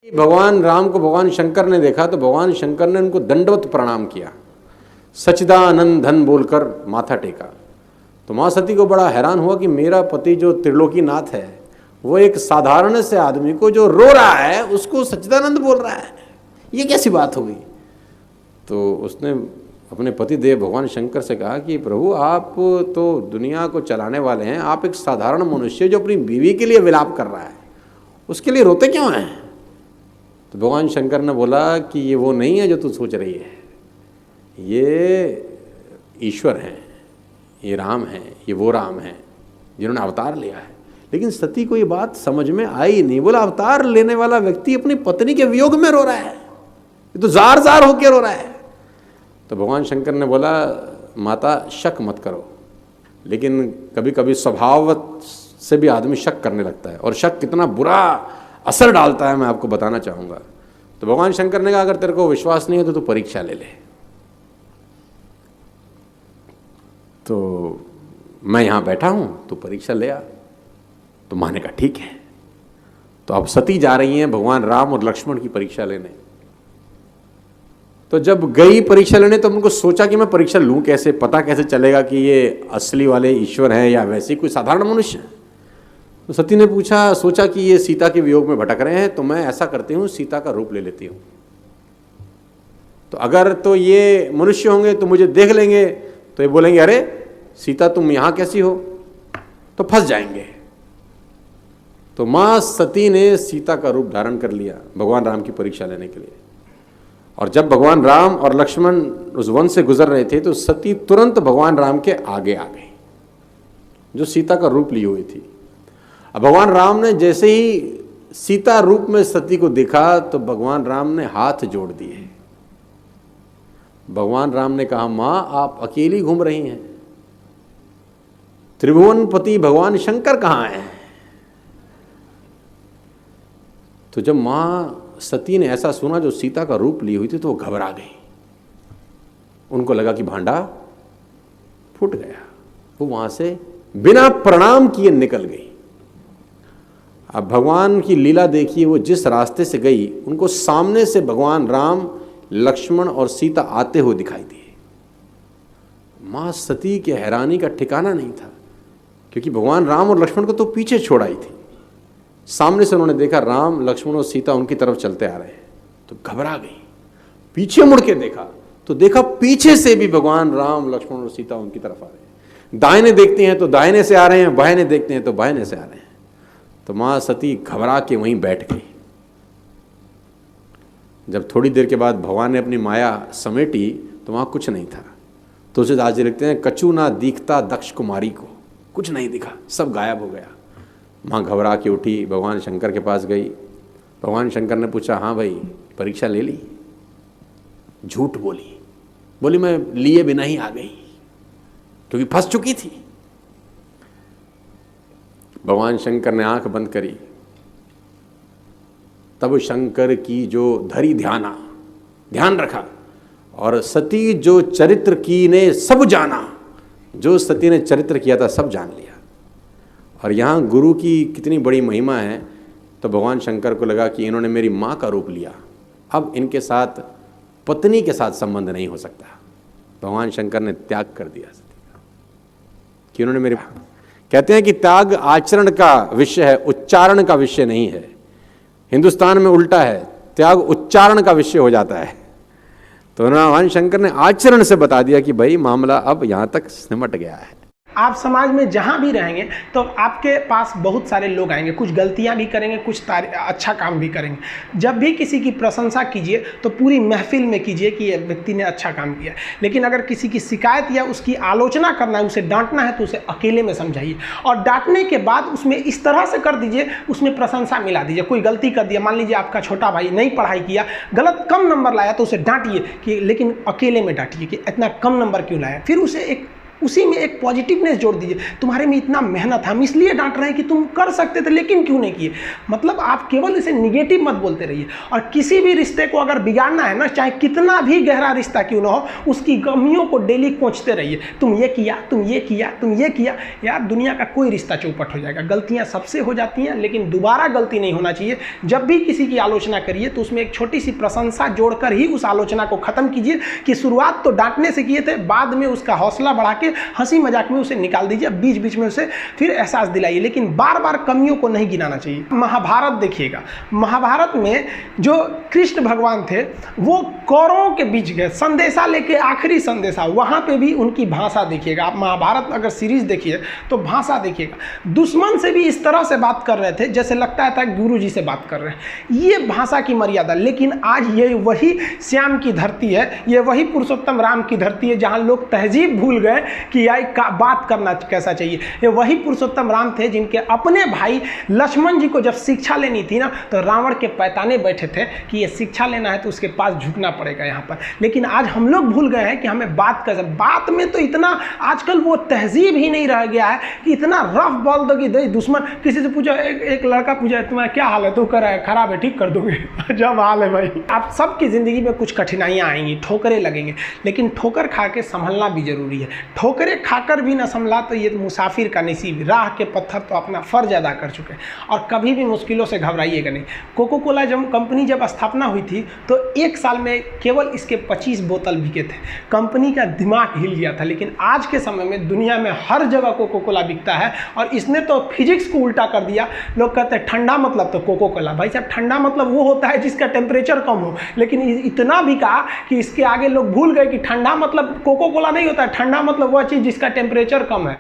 भगवान राम को भगवान शंकर ने देखा तो भगवान शंकर ने उनको दंडवत प्रणाम किया, सच्चिदानंद धन बोलकर माथा टेका। तो माँ सती को बड़ा हैरान हुआ कि मेरा पति जो त्रिलोकीनाथ है वो एक साधारण से आदमी को जो रो रहा है उसको सच्चिदानंद बोल रहा है, ये कैसी बात हो गई। तो उसने अपने पति देव भगवान शंकर से कहा कि प्रभु आप तो दुनिया को चलाने वाले हैं, आप एक साधारण मनुष्य जो अपनी बीवी के लिए विलाप कर रहा है उसके लिए रोते क्यों हैं। तो भगवान शंकर ने बोला कि ये वो नहीं है जो तू सोच रही है, ये ईश्वर हैं, ये राम हैं, ये वो राम हैं जिन्होंने अवतार लिया है। लेकिन सती को ये बात समझ में आई नहीं। बोला अवतार लेने वाला व्यक्ति अपनी पत्नी के वियोग में रो रहा है, ये तो जार जार होकर रो रहा है। तो भगवान शंकर ने बोला माता शक मत करो, लेकिन कभी कभी स्वभाव से भी आदमी शक करने लगता है और शक कितना बुरा असर डालता है मैं आपको बताना चाहूँगा। तो भगवान शंकर ने कहा अगर तेरे को विश्वास नहीं है तो तू परीक्षा ले ले। तो मैं यहाँ बैठा हूँ, तू परीक्षा ले आ। तो माँ ने कहा ठीक है। तो अब सती जा रही हैं भगवान राम और लक्ष्मण की परीक्षा लेने। तो जब गई परीक्षा लेने तो उनको सोचा कि मैं परीक्षा लूँ कैसे, पता कैसे चलेगा कि ये असली वाले ईश्वर हैं या वैसे कोई साधारण मनुष्य है। तो सती ने सोचा कि ये सीता के वियोग में भटक रहे हैं, तो मैं ऐसा करती हूँ सीता का रूप ले लेती हूँ। तो अगर तो ये मनुष्य होंगे तो मुझे देख लेंगे तो ये बोलेंगे अरे सीता तुम यहाँ कैसी हो, तो फंस जाएंगे। तो माँ सती ने सीता का रूप धारण कर लिया भगवान राम की परीक्षा लेने के लिए। और जब भगवान राम और लक्ष्मण उस वन से गुजर रहे थे तो सती तुरंत भगवान राम के आगे आ गई जो सीता का रूप ली हुई थी। अब भगवान राम ने जैसे ही सीता रूप में सती को देखा तो भगवान राम ने हाथ जोड़ दिए। भगवान राम ने कहा मां आप अकेली घूम रही हैं, त्रिभुवनपति भगवान शंकर कहाँ हैं। तो जब मां सती ने ऐसा सुना जो सीता का रूप ली हुई थी तो वो घबरा गई। उनको लगा कि भांडा फूट गया। वो वहां से बिना प्रणाम किए निकल गई। अब भगवान की लीला देखिए, वो जिस रास्ते से गई उनको सामने से भगवान राम लक्ष्मण और सीता आते हुए दिखाई दिए। मां सती के हैरानी का ठिकाना नहीं था, क्योंकि भगवान राम और लक्ष्मण को तो पीछे छोड़ाई थी। सामने से उन्होंने देखा राम लक्ष्मण और सीता उनकी तरफ चलते आ रहे हैं तो घबरा गई। पीछे मुड़ के देखा तो देखा पीछे से भी भगवान राम लक्ष्मण और सीता उनकी तरफ आ रहे हैं। दाहिने देखते हैं तो दाहिने से आ रहे हैं, बाहिने देखते हैं तो बाहिने से आ रहे हैं। तो मां सती घबरा के वहीं बैठ गई। जब थोड़ी देर के बाद भगवान ने अपनी माया समेटी तो वहां कुछ नहीं था। तो उसे आज लिखते हैं कछु ना दिखता दक्ष कुमारी को, कुछ नहीं दिखा, सब गायब हो गया। माँ घबरा के उठी, भगवान शंकर के पास गई। भगवान शंकर ने पूछा हाँ भाई परीक्षा ले ली। झूठ बोली मैं लिए बिना ही आ गई क्योंकि फंस चुकी थी। भगवान शंकर ने आंख बंद करी। तब शंकर की जो धरी ध्यान रखा और सती जो चरित्र की ने सब जाना, जो सती ने चरित्र किया था सब जान लिया। और यहाँ गुरु की कितनी बड़ी महिमा है। तो भगवान शंकर को लगा कि इन्होंने मेरी माँ का रूप लिया, अब इनके साथ पत्नी के साथ संबंध नहीं हो सकता। भगवान शंकर ने त्याग कर दिया सती का कि उन्होंने मेरे, कहते हैं कि त्याग आचरण का विषय है, उच्चारण का विषय नहीं है। हिंदुस्तान में उल्टा है, त्याग उच्चारण का विषय हो जाता है। तो भगवान शंकर ने आचरण से बता दिया कि भाई मामला अब यहाँ तक सिमट गया है। आप समाज में जहाँ भी रहेंगे तो आपके पास बहुत सारे लोग आएंगे, कुछ गलतियाँ भी करेंगे, कुछ अच्छा काम भी करेंगे। जब भी किसी की प्रशंसा कीजिए तो पूरी महफिल में कीजिए कि ये व्यक्ति ने अच्छा काम किया। लेकिन अगर किसी की शिकायत या उसकी आलोचना करना है, उसे डांटना है तो उसे अकेले में समझाइए और डांटने के बाद उसमें इस तरह से कर दीजिए, उसमें प्रशंसा मिला दीजिए। कोई गलती कर दिया, मान लीजिए आपका छोटा भाई नहीं पढ़ाई किया, गलत कम नंबर लाया, तो उसे डांटिए कि, लेकिन अकेले में डांटिए कि इतना कम नंबर क्यों लाया। फिर उसे एक उसी में एक पॉजिटिवनेस जोड़ दीजिए। तुम्हारे में इतना मेहनत है, हम इसलिए डांट रहे हैं कि तुम कर सकते थे लेकिन क्यों नहीं किए। मतलब आप केवल इसे निगेटिव मत बोलते रहिए। और किसी भी रिश्ते को अगर बिगाड़ना है ना, चाहे कितना भी गहरा रिश्ता क्यों ना हो, उसकी कमियों को डेली कोंचते रहिए। तुम ये किया, तुम ये किया, तुम ये किया। यार दुनिया का कोई रिश्ता चौपट हो जाएगा। गलतियां सबसे हो जाती हैं, लेकिन दोबारा गलती नहीं होना चाहिए। जब भी किसी की आलोचना करिए तो उसमें एक छोटी सी प्रशंसा जोड़कर ही उस आलोचना को खत्म कीजिए कि शुरुआत तो डांटने से किए थे, बाद में उसका हौसला बढ़ा के हंसी मजाक में उसे निकाल दीजिए, बीच बीच में उसे फिर एहसास दिलाइए, लेकिन बार बार कमियों को नहीं गिनाना चाहिए। महाभारत देखिएगा, महाभारत में जो कृष्ण भगवान थे वो कौरवों के बीच गए संदेशा लेके, आखिरी संदेशा, वहां पे भी उनकी भाषा देखिएगा। आप महाभारत अगर सीरीज देखिए तो भाषा देखिएगा, दुश्मन से भी इस तरह से बात कर रहे थे जैसे लगता था गुरु जी से बात कर रहे हैं। ये भाषा की मर्यादा। लेकिन आज ये वही श्याम की धरती है, ये वही पुरुषोत्तम राम की धरती है जहां लोग तहजीब भूल गए कि यार बात करना कैसा चाहिए। ये वही पुरुषोत्तम राम थे जिनके अपने भाई लक्ष्मण जी को जब शिक्षा लेनी थी ना, तो रावण के पैताने बैठे थे कि ये शिक्षा लेना है तो उसके पास झुकना पड़ेगा यहाँ पर। लेकिन आज हम लोग भूल गए हैं कि हमें बात कर, बात में तो इतना आजकल वो तहजीब ही नहीं रह गया है कि इतना रफ बोल दो कि दुश्मन। किसी से पूछो, एक लड़का पूछा तुम्हारा क्या हाल है, तो कर रहा है खराब है, ठीक कर दोगे। जब हाल है भाई। आप सबकी जिंदगी में कुछ कठिनाइयां आएंगी, ठोकरें लगेंगे, लेकिन ठोकर खा के संभलना भी जरूरी है। ठोकरें खाकर भी ना संभला तो ये मुसाफिर का नसीब। राह के पत्थर तो अपना फर्ज अदा कर चुके हैं। और कभी भी मुश्किलों से घबराइएगा नहीं। कोको कोला कंपनी जब स्थापना हुई थी तो एक साल में केवल इसके 25 बोतल बिके थे। कंपनी का दिमाग हिल गया था। लेकिन आज के समय में दुनिया में हर जगह कोको कोला बिकता है और इसने तो फिजिक्स को उल्टा कर दिया। लोग कहते हैं ठंडा मतलब तो कोको कोला। भाई साहब, ठंडा मतलब वो होता है जिसका टेम्परेचर कम हो, लेकिन इतना बिका कि इसके आगे लोग भूल गए कि ठंडा मतलब कोको कोला नहीं होता है। ठंडा मतलब वह चीज़ जिसका टेम्परेचर कम है।